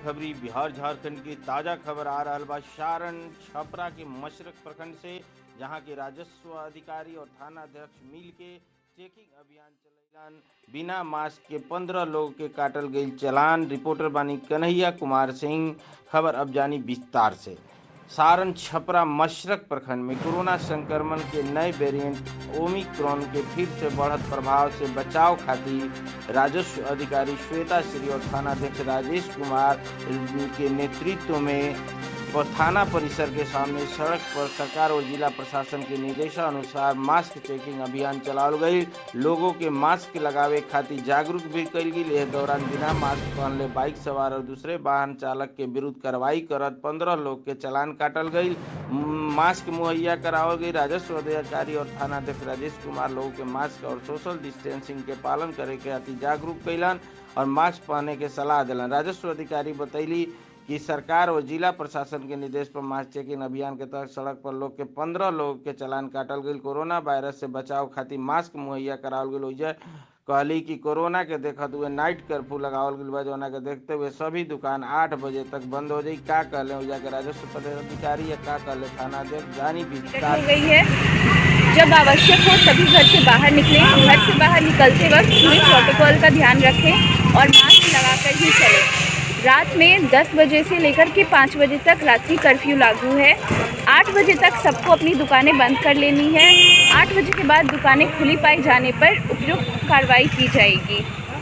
खबरी बिहार झारखंड की ताजा खबर आ रहा बा सारण छपरा के मशरक प्रखंड से, जहां के राजस्व अधिकारी और थाना अध्यक्ष मिल के चेकिंग अभियान चलैलन। बिना मास्क के 15 लोग के काटल गई चालान। रिपोर्टर बानी कन्हैया कुमार सिंह। खबर अब जानी विस्तार से। सारण छपरा मशरक प्रखंड में कोरोना संक्रमण के नए वेरिएंट ओमिक्रॉन के फिर से बढ़त प्रभाव से बचाव खातिर राजस्व अधिकारी श्वेता श्री और थानाध्यक्ष राजेश कुमार के नेतृत्व में थाना परिसर के सामने सड़क पर सरकार और जिला प्रशासन के निर्देशानुसार मास्क चेकिंग अभियान चलाओल गई। लोगों के मास्क लगावे खातिर जागरूक भी कल गई। इस दौरान बिना मास्क पहनले बाइक सवार और दूसरे वाहन चालक के विरुद्ध कार्रवाई करत 15 लोग के चालान काटल गई। मास्क मुहैया करावल गई। राजस्व अधिकारी और थानाध्यक्ष राजेश कुमार लोगों के मास्क और सोशल डिस्टेंसिंग के पालन करे के खातिर जागरूक कैलन और मास्क पहने के सलाह दिलन। राजस्व अधिकारी बतैली कि सरकार और जिला प्रशासन के निर्देश पर मास्क चेकिंग अभियान के तहत सड़क पर लोग के 15 लोग के चालान काटल गई। कोरोना वायरस से बचाव खातिर मास्क मुहैया करावल गई। कहली कि कोरोना के देखते हुए नाइट कर्फ्यू लगावल गई बा, जोना के देखते हुए सभी दुकान 8 बजे तक बंद हो जाई। का कहले हो जाके राजस्व पदाधिकारी या का कहले थाना अध्यक्ष जानी विस्तार हो गई है। जब आवश्यक हो तभी घर से बाहर निकलें। घर से बाहर निकलते वक्त पूरे प्रोटोकॉल का ध्यान रखें और मास्क लगाकर ही चलें। रात में 10 बजे से लेकर के 5 बजे तक रात्रि कर्फ्यू लागू है। 8 बजे तक सबको अपनी दुकानें बंद कर लेनी है। 8 बजे के बाद दुकानें खुली पाए जाने पर उपयुक्त कार्रवाई की जाएगी।